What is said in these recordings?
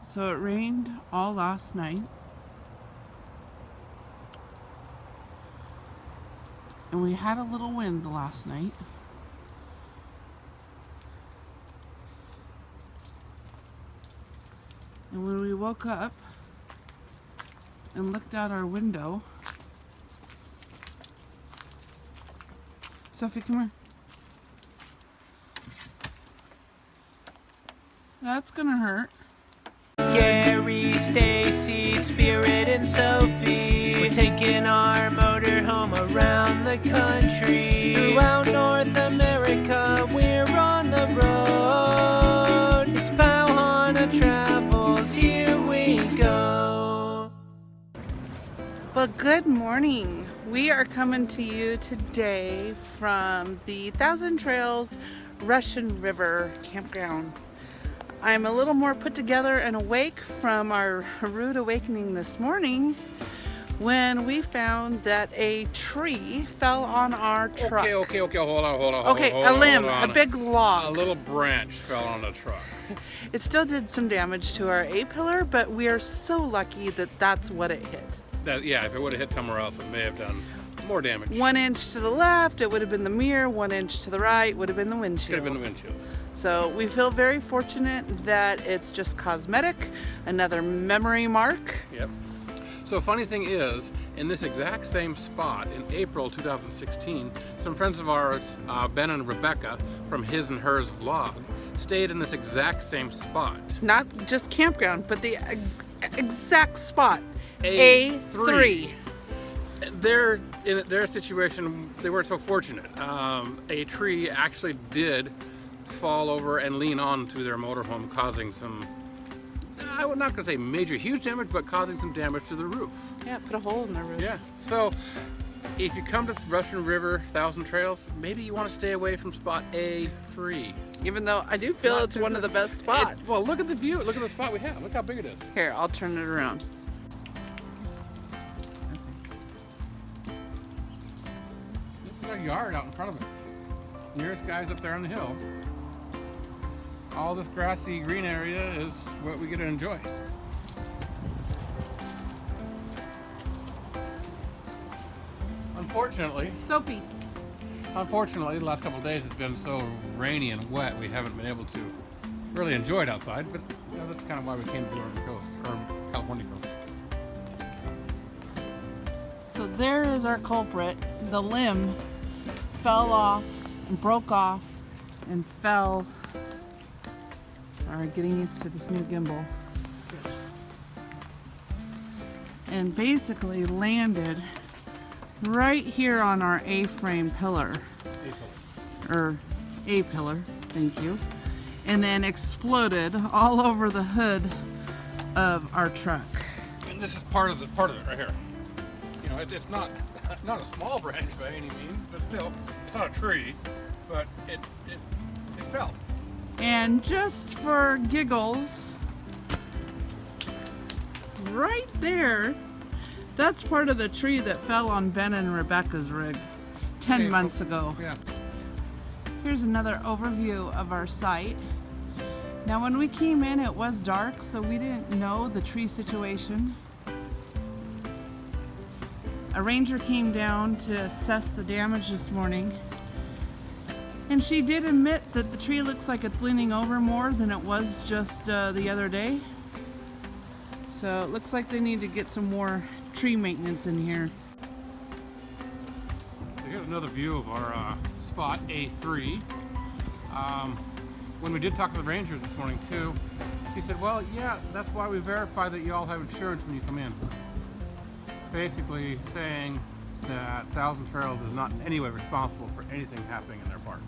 So it rained all last night. And we had a little wind last night. And when we woke up and looked out our window, Sophie, come here. That's gonna hurt. Gary, Stacy, Spirit, and Sophie, we're taking our motorhome around the country. Throughout North America, we're on the road. It's Pau Hana Travels, here we go. Well, good morning. We are coming to you today from the Thousand Trails Russian River campground. I'm a little more put together and awake from our rude awakening this morning when we found that a tree fell on our truck. Okay, hold on. Okay, a limb, a big log. A little branch fell on the truck. It still did some damage to our A-pillar, but we are so lucky that that's what it hit. Yeah, if it would have hit somewhere else, it may have done more damage. 1 inch to the left, it would have been the mirror. 1 inch to the right would have been the windshield. Could have been the windshield. So we feel very fortunate that it's just cosmetic, another memory mark. Yep. So funny thing is, in this exact same spot in April 2016, some friends of ours, Ben and Rebecca from His and Hers vlog, stayed in this exact same spot. Not just campground, but the exact spot. A3. In their situation, they weren't so fortunate. A tree actually did fall over and lean onto their motorhome, causing some, I'm not going to say major, huge damage, but causing some damage to the roof. Yeah, put a hole in the roof. Yeah, so if you come to Russian River Thousand Trails, maybe you want to stay away from spot A3. Even though I do feel it's one of the best spots. Well, look at the view. Look at the spot we have. Look how big it is. Here, I'll turn it around. This is our yard out in front of us. Nearest guy's up there on the hill. All this grassy green area is what we get to enjoy. Unfortunately, the last couple of days it's been so rainy and wet we haven't been able to really enjoy it outside, but you know, that's kind of why we came to the Oregon coast, or California coast. So there is our culprit. The limb fell off and broke off and fell. Sorry, getting used to this new gimbal. And basically landed right here on our A-frame pillar. Or A-pillar, thank you. And then exploded all over the hood of our truck. And this is part of it right here. You know, it's not a small branch by any means, but still, it's not a tree, but it fell. And just for giggles, right there, that's part of the tree that fell on Ben and Rebecca's rig 10 months ago. Yeah. Here's another overview of our site. Now when we came in, it was dark, so we didn't know the tree situation. A ranger came down to assess the damage this morning. And she did admit that the tree looks like it's leaning over more than it was just the other day. So it looks like they need to get some more tree maintenance in here. So here's another view of our spot A3. When we did talk to the rangers this morning too, she said, well, yeah, that's why we verify that you all have insurance when you come in. Basically saying that Thousand Trails is not in any way responsible for anything happening in their parks.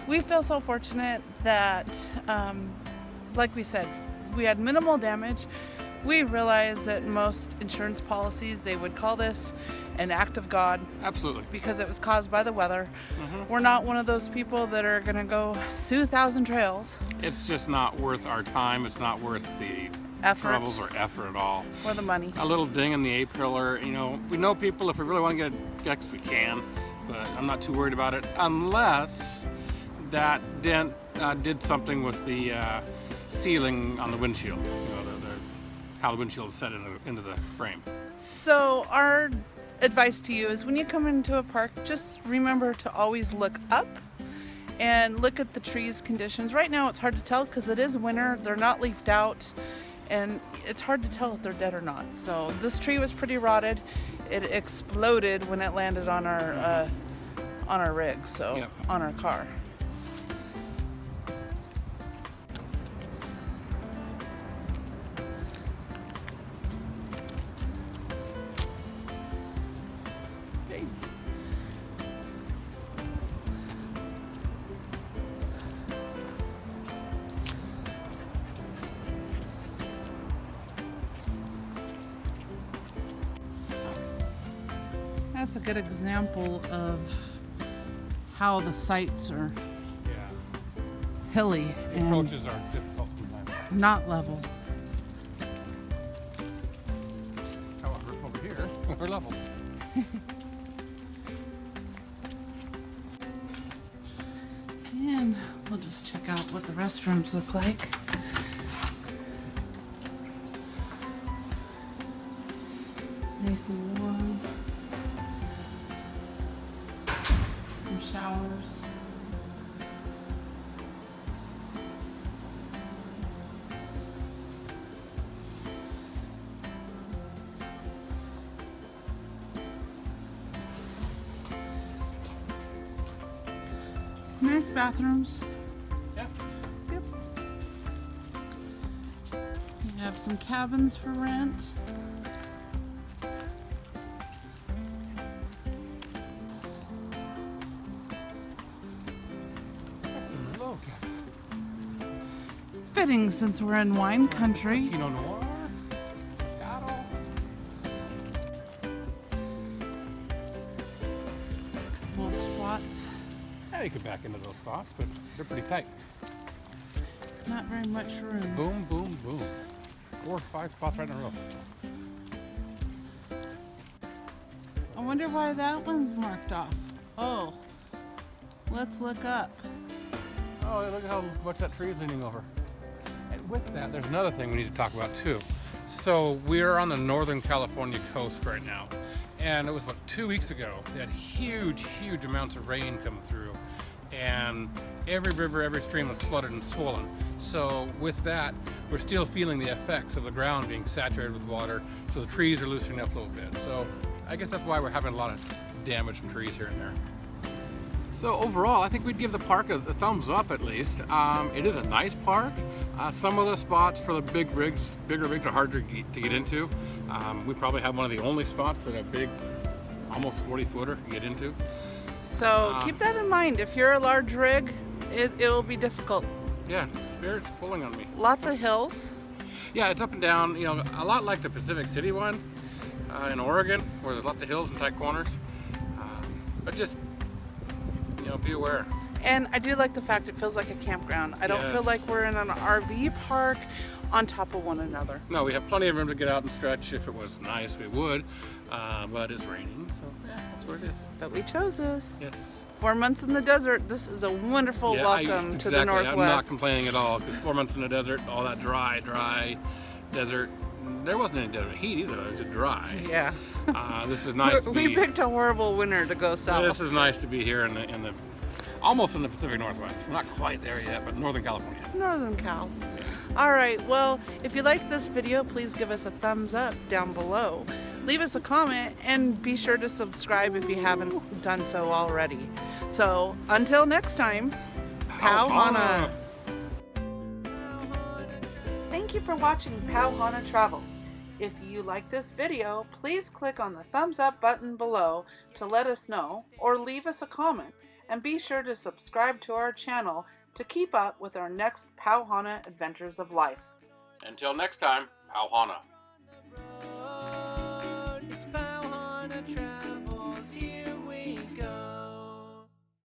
We feel so fortunate that, like we said, we had minimal damage. We realize that most insurance policies, they would call this an act of God. Absolutely. Because it was caused by the weather. Mm-hmm. We're not one of those people that are gonna go sue Thousand Trails. It's just not worth our time. It's not worth the troubles or effort at all. Or the money. A little ding in the A-pillar, you know, we know people, if we really want to get it fixed, we can, but I'm not too worried about it, unless that dent did something with the sealing on the windshield. You know, how the windshield is set into the frame. So our advice to you is when you come into a park, just remember to always look up and look at the trees' conditions. Right now it's hard to tell because it is winter, they're not leafed out, and it's hard to tell if they're dead or not. So this tree was pretty rotted. It exploded when it landed on our rig, so Yep. on our car. That's a good example of how the sites are Yeah. hilly and Approaches are difficult sometimes. not level. However, over here, we're level. And we'll just check out what the restrooms look like. Nice and warm. Some showers. Nice bathrooms. Yeah. Yep. We have some cabins for rent. Fitting since we're in wine country. Pinot Noir. Moscato. Little spots. Yeah, you could back into those spots, but they're pretty tight. Not very much room. Boom, boom, boom. 4 or 5 spots right in a row. I wonder why that one's marked off. Oh, let's look up. Oh, look at how much that tree is leaning over. And with that, there's another thing we need to talk about too. So we're on the Northern California coast right now. And it was about 2 weeks ago, they had huge, huge amounts of rain come through. And every river, every stream was flooded and swollen. So with that, we're still feeling the effects of the ground being saturated with water. So the trees are loosening up a little bit. So I guess that's why we're having a lot of damage from trees here and there. So overall, I think we'd give the park a thumbs up at least. It is a nice park. Some of the spots for the bigger rigs are hard to get into. We probably have one of the only spots that a big, almost 40-footer can get into. So keep that in mind. If you're a large rig, it'll be difficult. Yeah, Spirit's pulling on me. Lots of hills. Yeah, it's up and down, you know, a lot like the Pacific City one in Oregon, where there's lots of hills and tight corners. But just, you know, be aware. And I do like the fact it feels like a campground. I don't feel Yes. like we're in an RV park on top of one another. No, we have plenty of room to get out and stretch. If it was nice, we would. But it's raining, so yeah, that's where it is. But we chose this. Yes. 4 months in the desert. This is a wonderful welcome to the Northwest. I'm not complaining at all, because 4 months in the desert, all that dry desert. There wasn't any desert heat either. It was just dry. Yeah. This is nice. We picked a horrible winter to go south. This is nice to be here in the almost in the Pacific Northwest. We're not quite there yet, but Northern California. Northern Cal. All right, well, if you like this video, please give us a thumbs up down below. Leave us a comment and be sure to subscribe if you haven't done so already. So until next time, Pau Hana. Thank you for watching Pau Hana Travels. If you like this video, please click on the thumbs up button below to let us know, or leave us a comment. And be sure to subscribe to our channel to keep up with our next Pau Hana Adventures of Life. Until next time, Pau Hana.